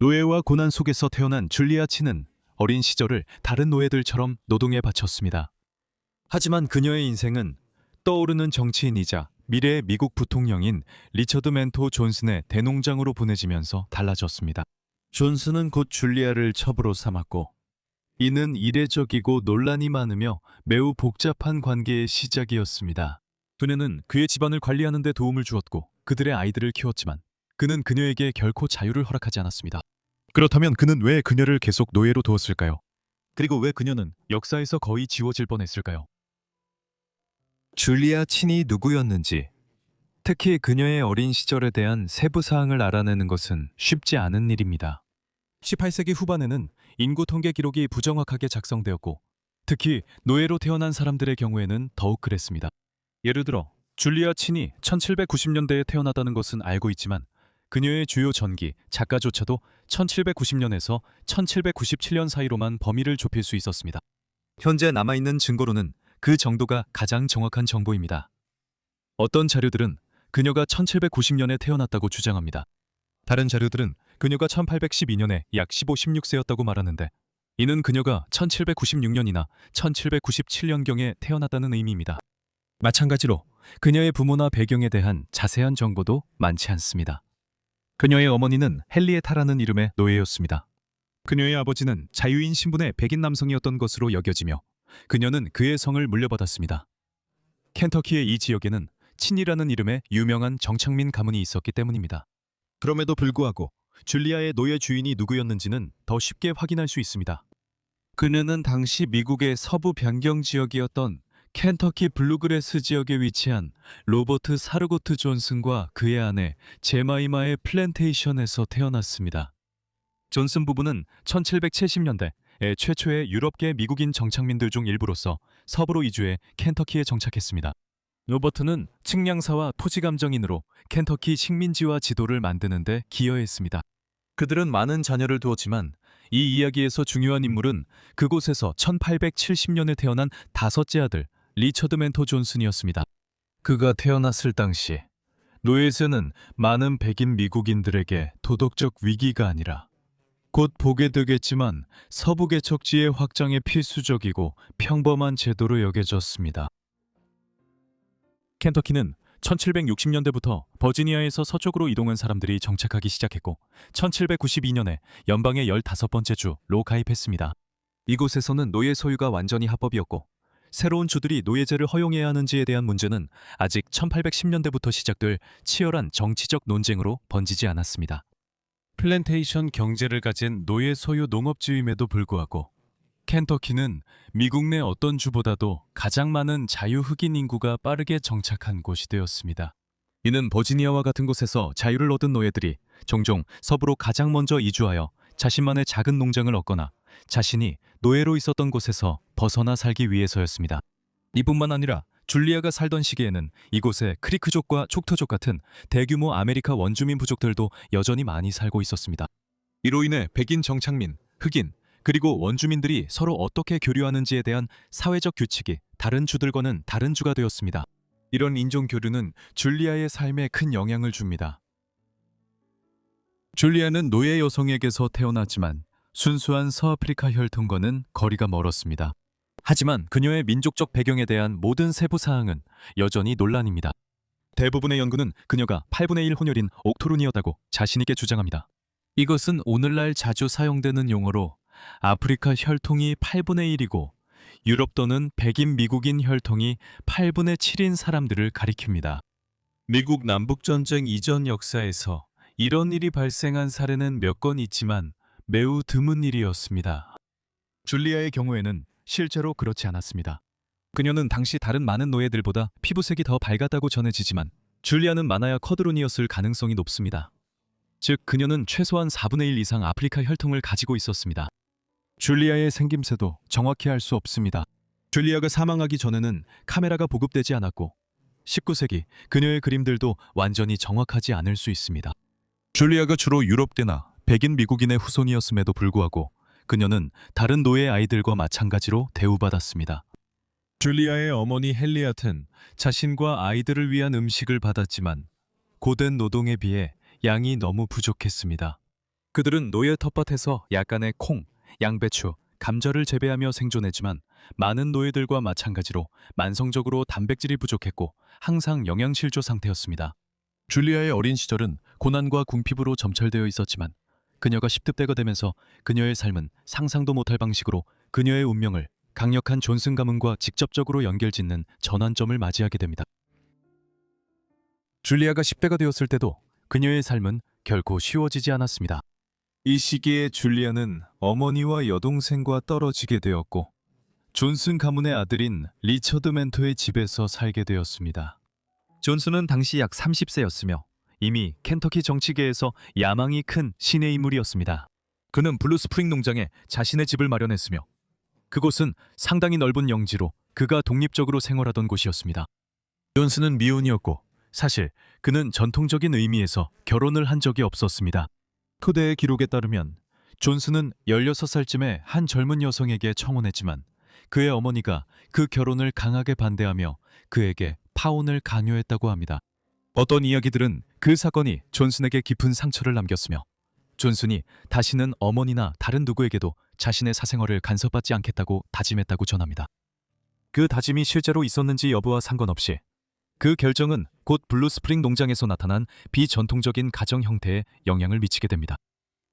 노예와 고난 속에서 태어난 줄리아 치는 어린 시절을 다른 노예들처럼 노동에 바쳤습니다. 하지만 그녀의 인생은 떠오르는 정치인이자 미래의 미국 부통령인 리처드 멘토 존슨의 대농장으로 보내지면서 달라졌습니다. 존슨은 곧 줄리아를 첩으로 삼았고, 이는 이례적이고 논란이 많으며 매우 복잡한 관계의 시작이었습니다. 그녀는 그의 집안을 관리하는 데 도움을 주었고 그들의 아이들을 키웠지만 그는 그녀에게 결코 자유를 허락하지 않았습니다. 그렇다면 그는 왜 그녀를 계속 노예로 두었을까요? 그리고 왜 그녀는 역사에서 거의 지워질 뻔했을까요? 줄리아 친이 누구였는지, 특히 그녀의 어린 시절에 대한 세부 사항을 알아내는 것은 쉽지 않은 일입니다. 18세기 후반에는 인구 통계 기록이 부정확하게 작성되었고, 특히 노예로 태어난 사람들의 경우에는 더욱 그랬습니다. 예를 들어 줄리아 친이 1790년대에 태어났다는 것은 알고 있지만 그녀의 주요 전기, 작가조차도 1790년에서 1797년 사이로만 범위를 좁힐 수 있었습니다. 현재 남아있는 증거로는 그 정도가 가장 정확한 정보입니다. 어떤 자료들은 그녀가 1790년에 태어났다고 주장합니다. 다른 자료들은 그녀가 1812년에 약 15, 16세였다고 말하는데, 이는 그녀가 1796년이나 1797년경에 태어났다는 의미입니다. 마찬가지로 그녀의 부모나 배경에 대한 자세한 정보도 많지 않습니다. 그녀의 어머니는 헨리에타라는 이름의 노예였습니다. 그녀의 아버지는 자유인 신분의 백인 남성이었던 것으로 여겨지며 그녀는 그의 성을 물려받았습니다. 켄터키의 이 지역에는 친이라는 이름의 유명한 정착민 가문이 있었기 때문입니다. 그럼에도 불구하고 줄리아의 노예 주인이 누구였는지는 더 쉽게 확인할 수 있습니다. 그녀는 당시 미국의 서부 변경 지역이었던 켄터키 블루그래스 지역에 위치한 로버트 사르고트 존슨과 그의 아내 제마이마의 플랜테이션에서 태어났습니다. 존슨 부부는 1770년대 최초의 유럽계 미국인 정착민들 중 일부로서 서부로 이주해 켄터키에 정착했습니다. 로버트는 측량사와 토지감정인으로 켄터키 식민지화 지도를 만드는 데 기여했습니다. 그들은 많은 자녀를 두었지만 이 이야기에서 중요한 인물은 그곳에서 1870년에 태어난 다섯째 아들 리처드 멘토 존슨이었습니다. 그가 태어났을 당시 노예제는 많은 백인 미국인들에게 도덕적 위기가 아니라 곧 보게 되겠지만 서부 개척지의 확장에 필수적이고 평범한 제도로 여겨졌습니다. 켄터키는 1760년대부터 버지니아에서 서쪽으로 이동한 사람들이 정착하기 시작했고 1792년에 연방의 15번째 주로 가입했습니다. 이곳에서는 노예 소유가 완전히 합법이었고 새로운 주들이 노예제를 허용해야 하는지에 대한 문제는 아직 1810년대부터 시작될 치열한 정치적 논쟁으로 번지지 않았습니다. 플랜테이션 경제를 가진 노예 소유 농업주임에도 불구하고 켄터키는 미국 내 어떤 주보다도 가장 많은 자유 흑인 인구가 빠르게 정착한 곳이 되었습니다. 이는 버지니아와 같은 곳에서 자유를 얻은 노예들이 종종 서부로 가장 먼저 이주하여 자신만의 작은 농장을 얻거나 자신이 노예로 있었던 곳에서 벗어나 살기 위해서였습니다. 이뿐만 아니라 줄리아가 살던 시기에는 이곳에 크리크족과 촉터족 같은 대규모 아메리카 원주민 부족들도 여전히 많이 살고 있었습니다. 이로 인해 백인 정착민, 흑인, 그리고 원주민들이 서로 어떻게 교류하는지에 대한 사회적 규칙이 다른 주들과는 다른 주가 되었습니다. 이런 인종 교류는 줄리아의 삶에 큰 영향을 줍니다. 줄리아는 노예 여성에게서 태어났지만 순수한 서아프리카 혈통과는 거리가 멀었습니다. 하지만 그녀의 민족적 배경에 대한 모든 세부 사항은 여전히 논란입니다. 대부분의 연구는 그녀가 8분의 1 혼혈인 옥토룬이었다고 자신있게 주장합니다. 이것은 오늘날 자주 사용되는 용어로 아프리카 혈통이 8분의 1이고 유럽 또는 백인 미국인 혈통이 8분의 7인 사람들을 가리킵니다. 미국 남북전쟁 이전 역사에서 이런 일이 발생한 사례는 몇 건 있지만 매우 드문 일이었습니다. 줄리아의 경우에는 실제로 그렇지 않았습니다. 그녀는 당시 다른 많은 노예들보다 피부색이 더 밝았다고 전해지지만 줄리아는 많아야 커드론이었을 가능성이 높습니다. 즉 그녀는 최소한 4분의 1 이상 아프리카 혈통을 가지고 있었습니다. 줄리아의 생김새도 정확히 알 수 없습니다. 줄리아가 사망하기 전에는 카메라가 보급되지 않았고 19세기 그녀의 그림들도 완전히 정확하지 않을 수 있습니다. 줄리아가 주로 유럽계나 백인 미국인의 후손이었음에도 불구하고 그녀는 다른 노예 아이들과 마찬가지로 대우받았습니다. 줄리아의 어머니 헨리아트는 자신과 아이들을 위한 음식을 받았지만 고된 노동에 비해 양이 너무 부족했습니다. 그들은 노예 텃밭에서 약간의 콩, 양배추, 감자를 재배하며 생존했지만 많은 노예들과 마찬가지로 만성적으로 단백질이 부족했고 항상 영양실조 상태였습니다. 줄리아의 어린 시절은 고난과 궁핍으로 점철되어 있었지만 그녀가 10대 때가 되면서 그녀의 삶은 상상도 못할 방식으로 그녀의 운명을 강력한 존슨 가문과 직접적으로 연결짓는 전환점을 맞이하게 됩니다. 줄리아가 10대가 되었을 때도 그녀의 삶은 결코 쉬워지지 않았습니다. 이 시기에 줄리아는 어머니와 여동생과 떨어지게 되었고 존슨 가문의 아들인 리처드 멘토의 집에서 살게 되었습니다. 존슨은 당시 약 30세였으며 이미 켄터키 정치계에서 야망이 큰 신의 인물이었습니다. 그는 블루스프링 농장에 자신의 집을 마련했으며 그곳은 상당히 넓은 영지로 그가 독립적으로 생활하던 곳이었습니다. 존슨은 미혼이었고 사실 그는 전통적인 의미에서 결혼을 한 적이 없었습니다. 토대의 기록에 따르면 존슨은 16살쯤에 한 젊은 여성에게 청혼했지만 그의 어머니가 그 결혼을 강하게 반대하며 그에게 파혼을 강요했다고 합니다. 어떤 이야기들은 그 사건이 존슨에게 깊은 상처를 남겼으며 존슨이 다시는 어머니나 다른 누구에게도 자신의 사생활을 간섭받지 않겠다고 다짐했다고 전합니다. 그 다짐이 실제로 있었는지 여부와 상관없이 그 결정은 곧 블루스프링 농장에서 나타난 비전통적인 가정 형태에 영향을 미치게 됩니다.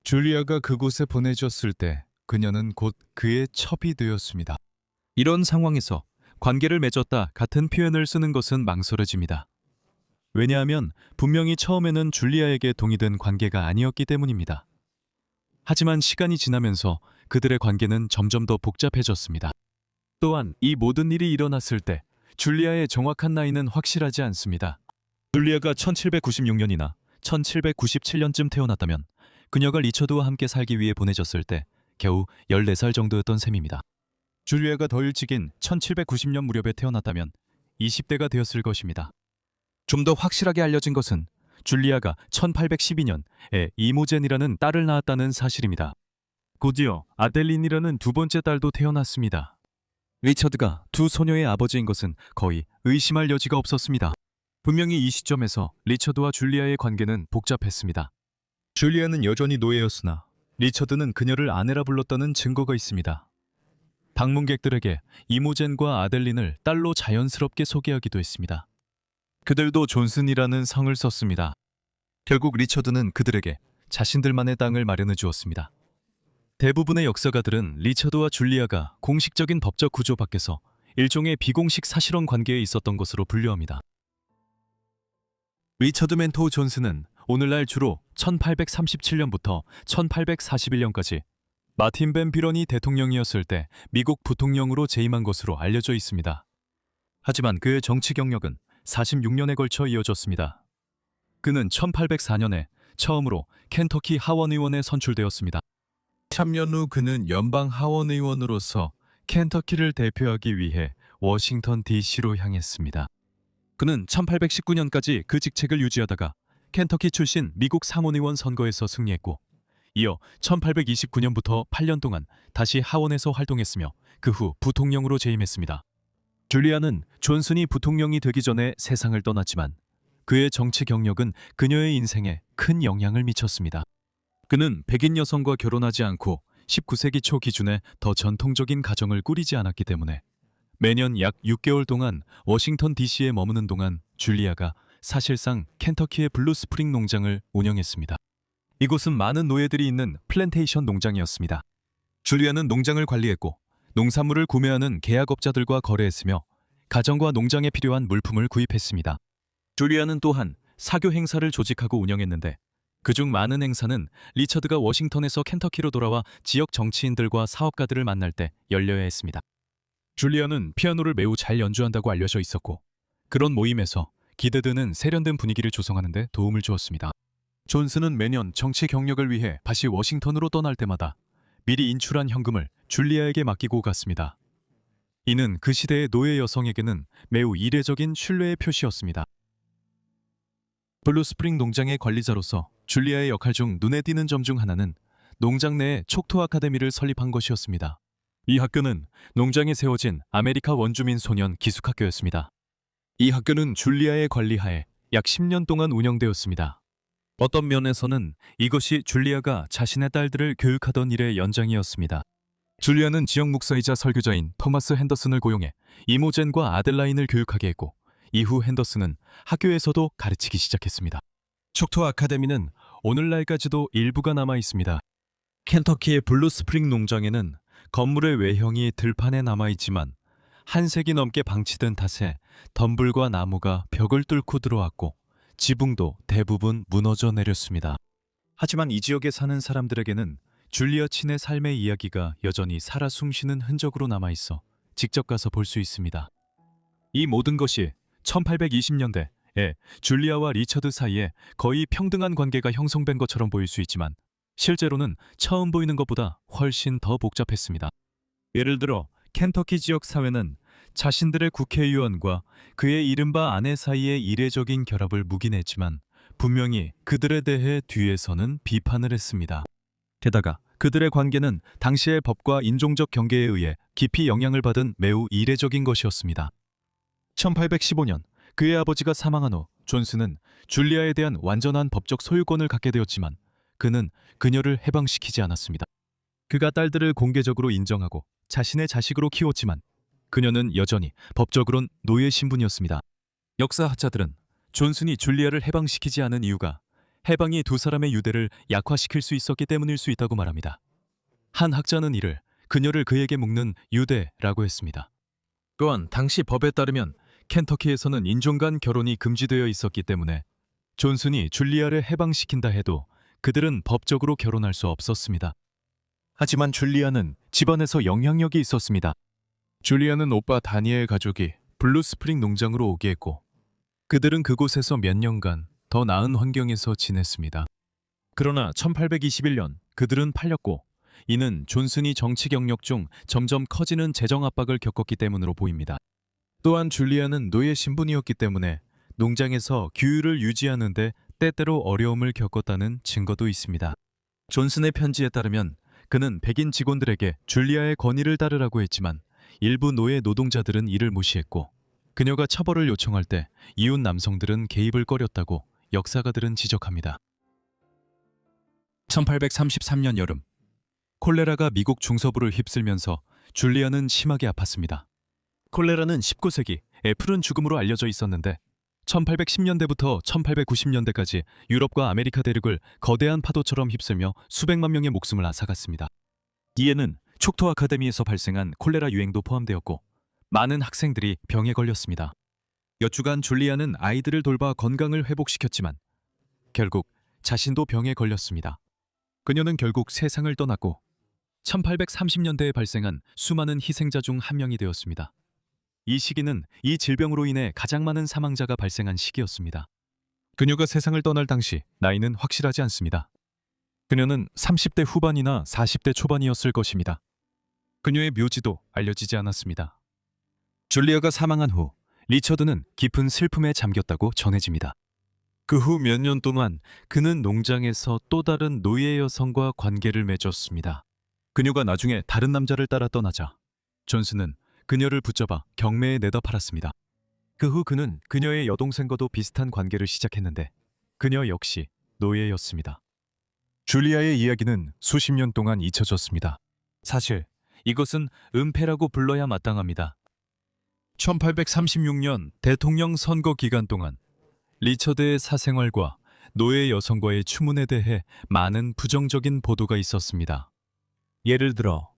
줄리아가 그곳에 보내졌을 때 그녀는 곧 그의 첩이 되었습니다. 이런 상황에서 관계를 맺었다 같은 표현을 쓰는 것은 망설여집니다. 왜냐하면 분명히 처음에는 줄리아에게 동의된 관계가 아니었기 때문입니다. 하지만 시간이 지나면서 그들의 관계는 점점 더 복잡해졌습니다. 또한 이 모든 일이 일어났을 때 줄리아의 정확한 나이는 확실하지 않습니다. 줄리아가 1796년이나 1797년쯤 태어났다면 그녀가 리처드와 함께 살기 위해 보내졌을 때 겨우 14살 정도였던 셈입니다. 줄리아가 더 일찍인 1790년 무렵에 태어났다면 20대가 되었을 것입니다. 좀 더 확실하게 알려진 것은 줄리아가 1812년에 이모젠이라는 딸을 낳았다는 사실입니다. 곧이어 아델린이라는 두 번째 딸도 태어났습니다. 리처드가 두 소녀의 아버지인 것은 거의 의심할 여지가 없었습니다. 분명히 이 시점에서 리처드와 줄리아의 관계는 복잡했습니다. 줄리아는 여전히 노예였으나 리처드는 그녀를 아내라 불렀다는 증거가 있습니다. 방문객들에게 이모젠과 아델린을 딸로 자연스럽게 소개하기도 했습니다. 그들도 존슨이라는 성을 썼습니다. 결국 리처드는 그들에게 자신들만의 땅을 마련해 주었습니다. 대부분의 역사가들은 리처드와 줄리아가 공식적인 법적 구조 밖에서 일종의 비공식 사실혼 관계에 있었던 것으로 분류합니다. 리처드 멘토 존슨은 오늘날 주로 1837년부터 1841년까지 마틴 벤 뷰런이 대통령이었을 때 미국 부통령으로 재임한 것으로 알려져 있습니다. 하지만 그의 정치 경력은 46년에 걸쳐 이어졌습니다. 그는 1804년에 처음으로 켄터키 하원의원에 선출되었습니다. 3년 후 그는 연방 하원의원으로서 켄터키를 대표하기 위해 워싱턴 DC로 향했습니다. 그는 1819년까지 그 직책을 유지하다가 켄터키 출신 미국 상원의원 선거에서 승리했고 이어 1829년부터 8년 동안 다시 하원에서 활동했으며 그 후 부통령으로 재임했습니다. 줄리아는 존슨이 부통령이 되기 전에 세상을 떠났지만 그의 정치 경력은 그녀의 인생에 큰 영향을 미쳤습니다. 그는 백인 여성과 결혼하지 않고 19세기 초 기준의 더 전통적인 가정을 꾸리지 않았기 때문에 매년 약 6개월 동안 워싱턴 DC에 머무는 동안 줄리아가 사실상 켄터키의 블루스프링 농장을 운영했습니다. 이곳은 많은 노예들이 있는 플랜테이션 농장이었습니다. 줄리아는 농장을 관리했고 농산물을 구매하는 계약업자들과 거래했으며 가정과 농장에 필요한 물품을 구입했습니다. 줄리아는 또한 사교 행사를 조직하고 운영했는데 그중 많은 행사는 리처드가 워싱턴에서 켄터키로 돌아와 지역 정치인들과 사업가들을 만날 때 열려야 했습니다. 줄리아는 피아노를 매우 잘 연주한다고 알려져 있었고 그런 모임에서 기대드는 세련된 분위기를 조성하는 데 도움을 주었습니다. 존슨은 매년 정치 경력을 위해 다시 워싱턴으로 떠날 때마다 미리 인출한 현금을 줄리아에게 맡기고 갔습니다. 이는 그 시대의 노예 여성에게는 매우 이례적인 신뢰의 표시였습니다. 블루스프링 농장의 관리자로서 줄리아의 역할 중 눈에 띄는 점 중 하나는 농장 내에 촉토 아카데미를 설립한 것이었습니다. 이 학교는 농장에 세워진 아메리카 원주민 소년 기숙학교였습니다. 이 학교는 줄리아의 관리하에 약 10년 동안 운영되었습니다. 어떤 면에서는 이것이 줄리아가 자신의 딸들을 교육하던 일의 연장이었습니다. 줄리아는 지역 목사이자 설교자인 토마스 핸더슨을 고용해 이모젠과 아델라인을 교육하게 했고, 이후 핸더슨은 학교에서도 가르치기 시작했습니다. 촉토 아카데미는 오늘날까지도 일부가 남아 있습니다. 켄터키의 블루스프링 농장에는 건물의 외형이 들판에 남아 있지만 한 세기 넘게 방치된 탓에 덤불과 나무가 벽을 뚫고 들어왔고 지붕도 대부분 무너져 내렸습니다. 하지만 이 지역에 사는 사람들에게는 줄리아 친의 삶의 이야기가 여전히 살아 숨쉬는 흔적으로 남아있어 직접 가서 볼 수 있습니다. 이 모든 것이 1820년대에 줄리아와 리처드 사이에 거의 평등한 관계가 형성된 것처럼 보일 수 있지만 실제로는 처음 보이는 것보다 훨씬 더 복잡했습니다. 예를 들어 켄터키 지역 사회는 자신들의 국회의원과 그의 이른바 아내 사이의 이례적인 결합을 묵인했지만 분명히 그들에 대해 뒤에서는 비판을 했습니다. 게다가 그들의 관계는 당시의 법과 인종적 경계에 의해 깊이 영향을 받은 매우 이례적인 것이었습니다. 1815년 그의 아버지가 사망한 후 존스는 줄리아에 대한 완전한 법적 소유권을 갖게 되었지만 그는 그녀를 해방시키지 않았습니다. 그가 딸들을 공개적으로 인정하고 자신의 자식으로 키웠지만 그녀는 여전히 법적으론 노예 신분이었습니다. 역사학자들은 존슨이 줄리아를 해방시키지 않은 이유가 해방이 두 사람의 유대를 약화시킬 수 있었기 때문일 수 있다고 말합니다. 한 학자는 이를 그녀를 그에게 묶는 유대라고 했습니다. 또한 당시 법에 따르면 켄터키에서는 인종 간 결혼이 금지되어 있었기 때문에 존슨이 줄리아를 해방시킨다 해도 그들은 법적으로 결혼할 수 없었습니다. 하지만 줄리아는 집안에서 영향력이 있었습니다. 줄리아는 오빠 다니엘 가족이 블루스프링 농장으로 오게 했고 그들은 그곳에서 몇 년간 더 나은 환경에서 지냈습니다. 그러나 1821년 그들은 팔렸고 이는 존슨이 정치 경력 중 점점 커지는 재정 압박을 겪었기 때문으로 보입니다. 또한 줄리아는 노예 신분이었기 때문에 농장에서 규율을 유지하는 데 때때로 어려움을 겪었다는 증거도 있습니다. 존슨의 편지에 따르면 그는 백인 직원들에게 줄리아의 권위를 따르라고 했지만 일부 노예 노동자들은 이를 무시했고 그녀가 처벌을 요청할 때 이웃 남성들은 개입을 꺼렸다고 역사가들은 지적합니다. 1833년 여름, 콜레라가 미국 중서부를 휩쓸면서 줄리아는 심하게 아팠습니다. 콜레라는 19세기 푸른 죽음으로 알려져 있었는데 1810년대부터 1890년대까지 유럽과 아메리카 대륙을 거대한 파도처럼 휩쓸며 수백만 명의 목숨을 앗아갔습니다. 이에는 촉토 아카데미에서 발생한 콜레라 유행도 포함되었고 많은 학생들이 병에 걸렸습니다. 몇 주간 줄리아는 아이들을 돌봐 건강을 회복시켰지만 결국 자신도 병에 걸렸습니다. 그녀는 결국 세상을 떠났고 1830년대에 발생한 수많은 희생자 중 한 명이 되었습니다. 이 시기는 이 질병으로 인해 가장 많은 사망자가 발생한 시기였습니다. 그녀가 세상을 떠날 당시 나이는 확실하지 않습니다. 그녀는 30대 후반이나 40대 초반이었을 것입니다. 그녀의 묘지도 알려지지 않았습니다. 줄리아가 사망한 후 리처드는 깊은 슬픔에 잠겼다고 전해집니다. 그 후 몇 년 동안 그는 농장에서 또 다른 노예 여성과 관계를 맺었습니다. 그녀가 나중에 다른 남자를 따라 떠나자 존슨은 그녀를 붙잡아 경매에 내다 팔았습니다. 그 후 그는 그녀의 여동생과도 비슷한 관계를 시작했는데 그녀 역시 노예였습니다. 줄리아의 이야기는 수십 년 동안 잊혀졌습니다. 사실 이것은 은폐라고 불러야 마땅합니다. 1836년 대통령 선거 기간 동안 리처드의 사생활과 노예 여성과의 추문에 대해 많은 부정적인 보도가 있었습니다. 예를 들어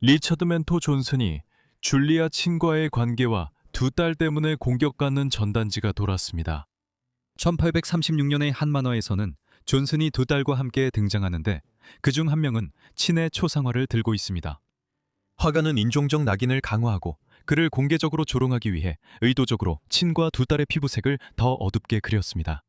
리처드 멘토 존슨이 줄리아 친과의 관계와 두 딸 때문에 공격받는 전단지가 돌았습니다. 1836년의 한 만화에서는 존슨이 두 딸과 함께 등장하는데 그중 한 명은 친의 초상화를 들고 있습니다. 화가는 인종적 낙인을 강화하고 그를 공개적으로 조롱하기 위해 의도적으로 친과 두 딸의 피부색을 더 어둡게 그렸습니다.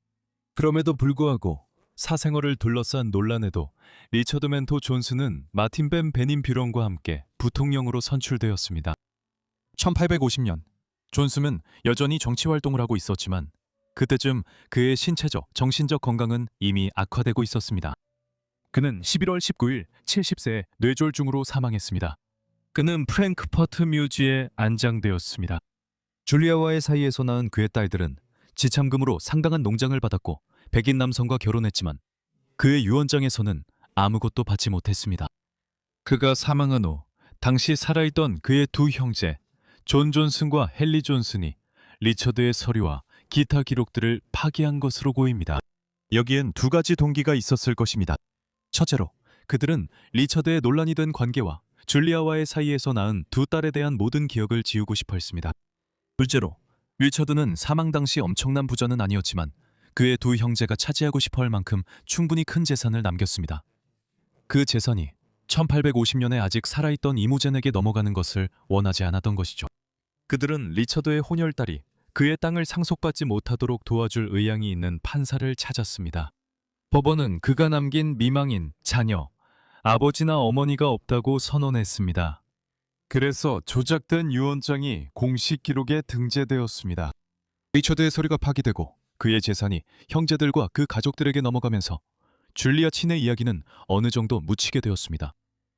그럼에도 불구하고 사생활을 둘러싼 논란에도 리처드 멘토 존슨은 마틴 벤 베닌 뷰런과 함께 부통령으로 선출되었습니다. 1850년 존슨은 여전히 정치 활동을 하고 있었지만 그때쯤 그의 신체적, 정신적 건강은 이미 악화되고 있었습니다. 그는 11월 19일 70세에 뇌졸중으로 사망했습니다. 그는 프랭크퍼트 뮤지에 안장되었습니다. 줄리아와의 사이에서 낳은 그의 딸들은 지참금으로 상당한 농장을 받았고 백인 남성과 결혼했지만 그의 유언장에서는 아무것도 받지 못했습니다. 그가 사망한 후 당시 살아있던 그의 두 형제 존 존슨과 헨리 존슨이 리처드의 서류와 기타 기록들을 파기한 것으로 보입니다. 여기엔 두 가지 동기가 있었을 것입니다. 첫째로 그들은 리처드의 논란이 된 관계와 줄리아와의 사이에서 낳은 두 딸에 대한 모든 기억을 지우고 싶어 했습니다. 둘째로 리처드는 사망 당시 엄청난 부자는 아니었지만 그의 두 형제가 차지하고 싶어 할 만큼 충분히 큰 재산을 남겼습니다. 그 재산이 1850년에 아직 살아있던 이모젠에게 넘어가는 것을 원하지 않았던 것이죠. 그들은 리처드의 혼혈딸이 그의 땅을 상속받지 못하도록 도와줄 의향이 있는 판사를 찾았습니다. 법원은 그가 남긴 미망인, 자녀, 아버지나 어머니가 없다고 선언했습니다. 그래서 조작된 유언장이 공식 기록에 등재되었습니다. 리처드의 서류가 파기되고 그의 재산이 형제들과 그 가족들에게 넘어가면서 줄리아 친의 이야기는 어느 정도 묻히게 되었습니다.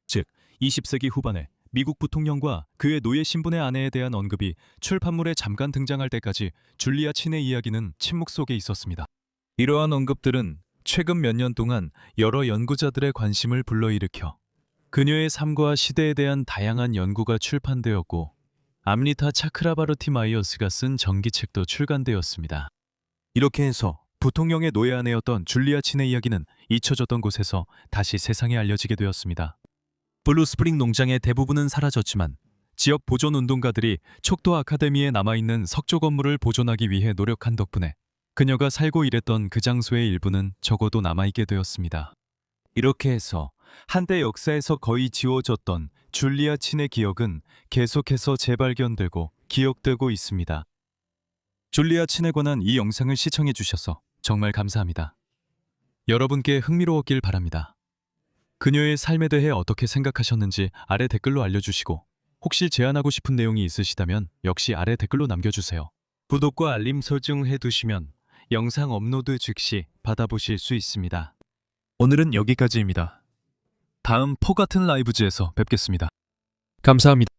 즉, 20세기 후반에 미국 부통령과 그의 노예 신분의 아내에 대한 언급이 출판물에 잠깐 등장할 때까지 줄리아 친의 이야기는 침묵 속에 있었습니다. 이러한 언급들은 최근 몇 년 동안 여러 연구자들의 관심을 불러일으켜 그녀의 삶과 시대에 대한 다양한 연구가 출판되었고 암리타 차크라바르티 마이어스가 쓴 전기책도 출간되었습니다. 이렇게 해서 부통령의 노예 아내였던 줄리아 친의 이야기는 잊혀졌던 곳에서 다시 세상에 알려지게 되었습니다. 블루스프링 농장의 대부분은 사라졌지만 지역 보존 운동가들이 촉도 아카데미에 남아있는 석조 건물을 보존하기 위해 노력한 덕분에 그녀가 살고 일했던 그 장소의 일부는 적어도 남아있게 되었습니다. 이렇게 해서 한때 역사에서 거의 지워졌던 줄리아 친의 기억은 계속해서 재발견되고 기억되고 있습니다. 줄리아 친에 관한 이 영상을 시청해 주셔서 정말 감사합니다. 여러분께 흥미로웠길 바랍니다. 그녀의 삶에 대해 어떻게 생각하셨는지 아래 댓글로 알려주시고 혹시 제안하고 싶은 내용이 있으시다면 역시 아래 댓글로 남겨주세요. 구독과 알림 설정해 두시면 영상 업로드 즉시 받아보실 수 있습니다. 오늘은 여기까지입니다. 다음 포 같은 라이브즈에서 뵙겠습니다. 감사합니다.